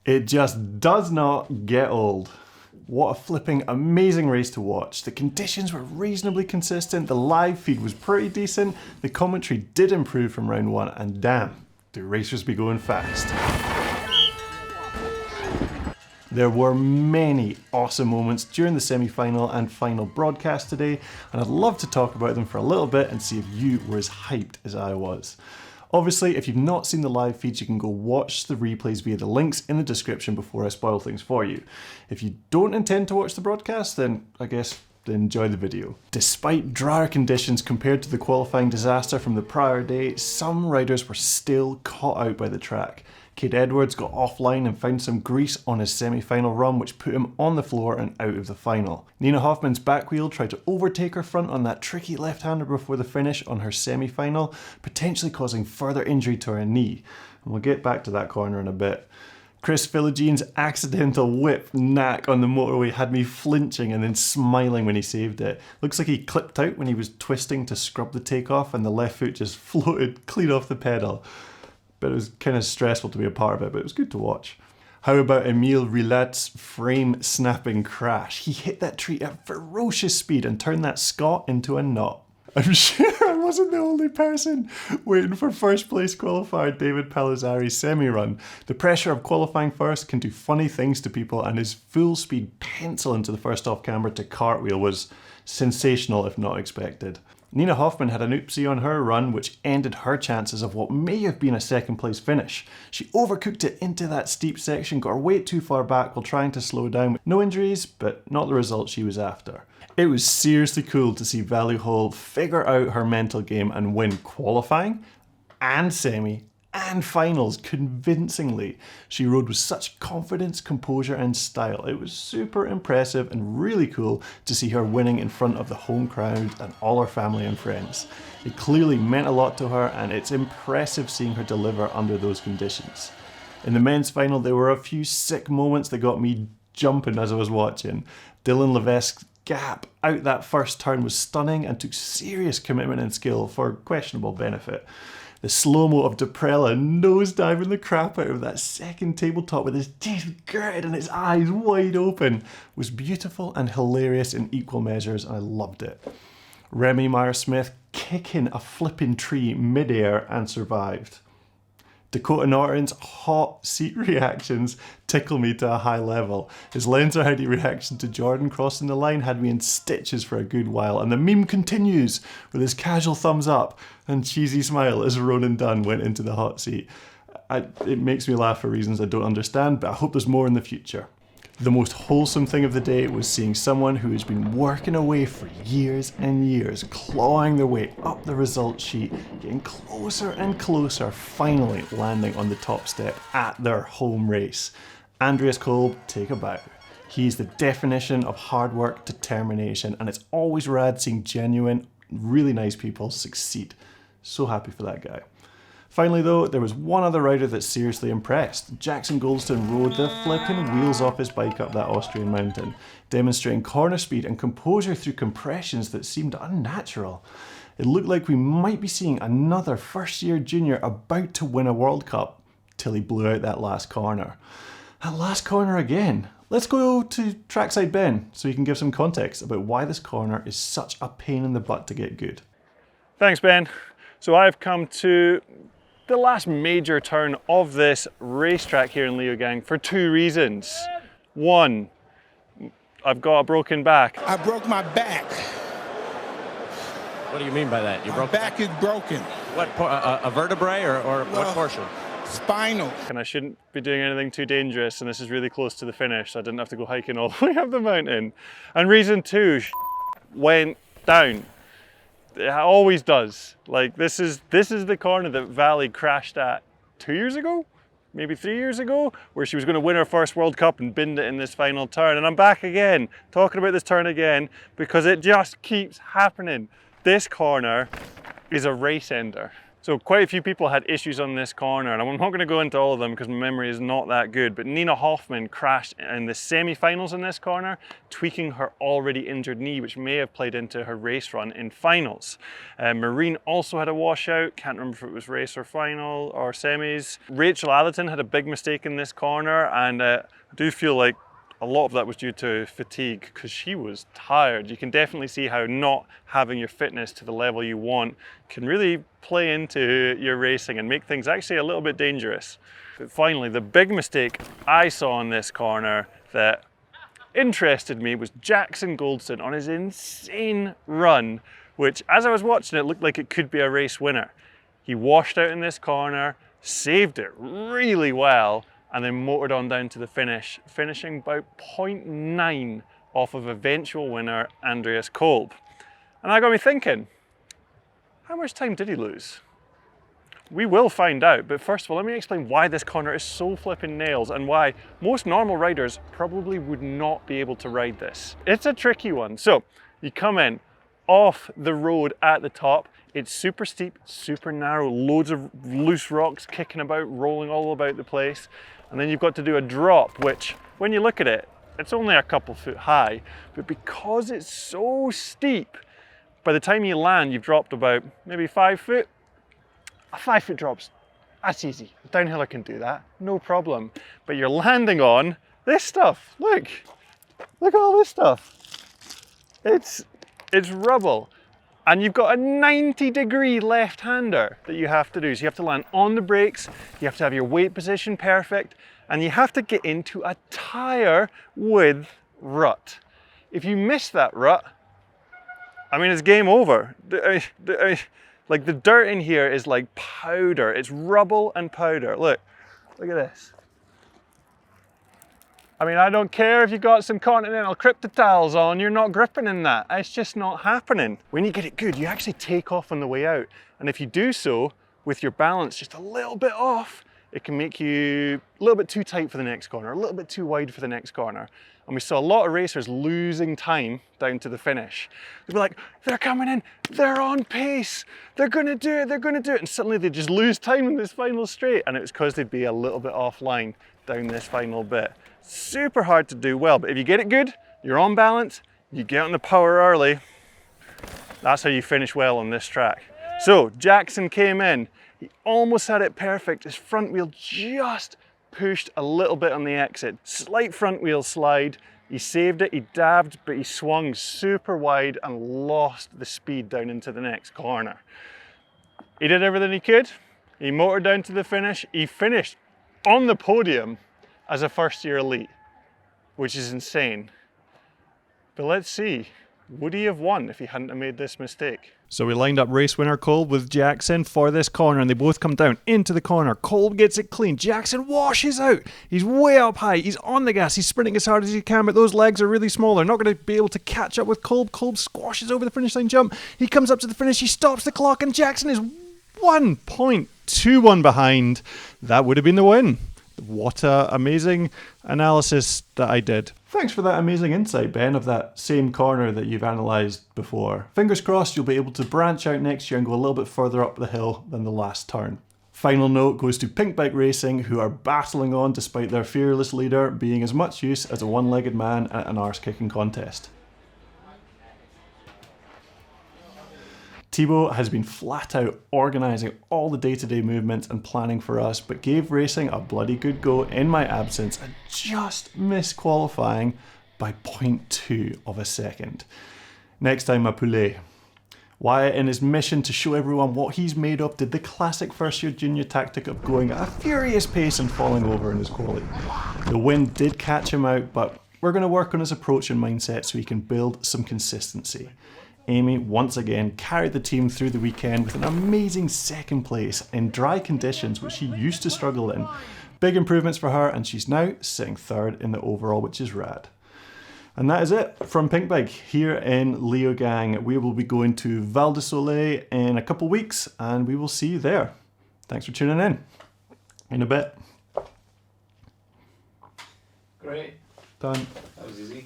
It just does not get old. What a flipping amazing race to watch. The conditions were reasonably consistent, the live feed was pretty decent, the commentary did improve from round one, and damn, do racers be going fast. There were many awesome moments during the semi-final and final broadcast today, and I'd love to talk about them for a little bit and see if you were as hyped as I was. Obviously, if you've not seen the live feeds, you can go watch the replays via the links in the description before I spoil things for you. If you don't intend to watch the broadcast, then I guess enjoy the video. Despite drier conditions compared to the qualifying disaster from the prior day, some riders were still caught out by the track. Cade Edwards got offline and found some grease on his semi-final run, which put him on the floor and out of the final. Nina Hoffmann's back wheel tried to overtake her front on that tricky left-hander before the finish on her semi-final, potentially causing further injury to her knee. And we'll get back to that corner in a bit. Chris Philoggene's accidental whip knack on the motorway had me flinching and then smiling when he saved it. Looks like he clipped out when he was twisting to scrub the takeoff and the left foot just floated clean off the pedal. But it was kind of stressful to be a part of it, but it was good to watch. How about Emile Roulette's frame-snapping crash? He hit that tree at ferocious speed and turned that Scot into a knot. I'm sure I wasn't the only person waiting for first place qualifier David Palazzari's semi-run. The pressure of qualifying first can do funny things to people, and his full speed pencil into the first off camber to cartwheel was sensational if not expected. Nina Hoffmann had an oopsie on her run which ended her chances of what may have been a second place finish. She overcooked it into that steep section, got her way too far back while trying to slow down. No injuries, but not the result she was after. It was seriously cool to see Vali Hall figure out her mental game and win qualifying and semi and finals convincingly. She rode with such confidence, composure and style. It was super impressive and really cool to see her winning in front of the home crowd and all her family and friends. It clearly meant a lot to her, and it's impressive seeing her deliver under those conditions. In the men's final, there were a few sick moments that got me jumping as I was watching. Dylan Levesque's gap out that first turn was stunning and took serious commitment and skill for questionable benefit. The slow-mo of Deprella nosediving the crap out of that second tabletop with his teeth gritted and his eyes wide open was beautiful and hilarious in equal measures, and I loved it. Remy Meyer-Smith kicking a flipping tree mid-air and survived. Dakota Norton's hot seat reactions tickle me to a high level. His Lenzerheide reaction to Jordan crossing the line had me in stitches for a good while, and the meme continues with his casual thumbs up and cheesy smile as Ronan Dunn went into the hot seat. It makes me laugh for reasons I don't understand, but I hope there's more in the future. The most wholesome thing of the day was seeing someone who has been working away for years and years, clawing their way up the results sheet, getting closer and closer, finally landing on the top step at their home race. Andreas Kolb, take a bow. He's the definition of hard work, determination, and it's always rad seeing genuine, really nice people succeed. So happy for that guy. Finally though, there was one other rider that seriously impressed. Jackson Goldstone rode the flipping wheels off his bike up that Austrian mountain, demonstrating corner speed and composure through compressions that seemed unnatural. It looked like we might be seeing another first-year junior about to win a World Cup, till he blew out that last corner. That last corner again. Let's go to Trackside Ben so you can give some context about why this corner is such a pain in the butt to get good. Thanks, Ben. So I've come to the last major turn of this racetrack here in Leogang for two reasons. One, I've got a broken back. I broke my back. What do you mean by that? My back is broken. What, a vertebrae or what portion? Spinal. And I shouldn't be doing anything too dangerous, and this is really close to the finish, so I didn't have to go hiking all the way up the mountain. And reason two, went down. It always does. Like this is the corner that Vali crashed at 2 years ago, maybe 3 years ago, where she was going to win her first World Cup and binned it in this final turn. And I'm back again, talking about this turn again, because it just keeps happening. This corner is a race ender. So quite a few people had issues on this corner, and I'm not going to go into all of them because my memory is not that good, but Nina Hoffman crashed in the semi-finals in this corner, tweaking her already injured knee, which may have played into her race run in finals. Marine also had a washout, can't remember if it was race or final or semis. Rachel Allerton had a big mistake in this corner, and I do feel like a lot of that was due to fatigue because she was tired. You can definitely see how not having your fitness to the level you want can really play into your racing and make things actually a little bit dangerous. But finally, the big mistake I saw in this corner that interested me was Jackson Goldson on his insane run, which as I was watching it looked like it could be a race winner. He washed out in this corner, saved it really well, and then motored on down to the finish, finishing about 0.9 off of eventual winner Andreas Kolb. And that got me thinking, how much time did he lose? We will find out, but first of all, let me explain why this corner is so flipping nails and why most normal riders probably would not be able to ride this. It's a tricky one. So you come in off the road at the top. It's super steep, super narrow, loads of loose rocks kicking about, rolling all about the place. And then you've got to do a drop, which when you look at it, it's only a couple foot high, but because it's so steep, by the time you land, you've dropped about maybe 5 foot. A 5 foot drop's, that's easy. Downhill I can do that, no problem. But you're landing on this stuff. Look at all this stuff. It's rubble. And you've got a 90-degree left-hander that you have to do. So you have to land on the brakes, you have to have your weight position perfect, and you have to get into a tire width rut. If you miss that rut, I mean, it's game over. Like the dirt in here is like powder. It's rubble and powder. Look at this. I mean, I don't care if you got some Continental Cryptotals on, you're not gripping in that. It's just not happening. When you get it good, you actually take off on the way out. And if you do so with your balance just a little bit off, it can make you a little bit too tight for the next corner, a little bit too wide for the next corner. And we saw a lot of racers losing time down to the finish. They'd be like, they're coming in, they're on pace, they're gonna do it, they're gonna do it. And suddenly they just lose time in this final straight. And it was because they'd be a little bit offline down this final bit. Super hard to do well, but if you get it good, you're on balance, you get on the power early, that's how you finish well on this track. So Jackson came in, he almost had it perfect. His front wheel just pushed a little bit on the exit. Slight front wheel slide, he saved it, he dabbed, but he swung super wide and lost the speed down into the next corner. He did everything he could, he motored down to the finish, he finished on the podium as a first-year elite, which is insane. But let's see, would he have won if he hadn't have made this mistake? So we lined up race winner Kolb with Jackson for this corner, and they both come down into the corner. Kolb gets it clean. Jackson washes out. He's way up high. He's on the gas. He's sprinting as hard as he can, but those legs are really small. They're not going to be able to catch up with Kolb. Kolb squashes over the finish line jump. He comes up to the finish. He stops the clock, and Jackson is 1.21 behind. That would have been the win. What a amazing analysis that I did. Thanks for that amazing insight, Ben, of that same corner that you've analysed before. Fingers crossed you'll be able to branch out next year and go a little bit further up the hill than the last turn. Final note goes to Pinkbike Racing, who are battling on despite their fearless leader being as much use as a one-legged man at an arse-kicking contest. Thibaut has been flat out organising all the day-to-day movements and planning for us, but gave racing a bloody good go in my absence and just missed qualifying by 0.2 of a second. Next time, my poulet. Wyatt, in his mission to show everyone what he's made of, did the classic first-year junior tactic of going at a furious pace and falling over in his quali. The wind did catch him out, but we're going to work on his approach and mindset so he can build some consistency. Amy once again carried the team through the weekend with an amazing second place in dry conditions, which she used to struggle in. Big improvements for her, and she's now sitting third in the overall, which is rad. And that is it from Pinkbike here in Leogang. We will be going to Val de Soleil in a couple weeks, and we will see you there. Thanks for tuning in a bit. Great. Done. That was easy.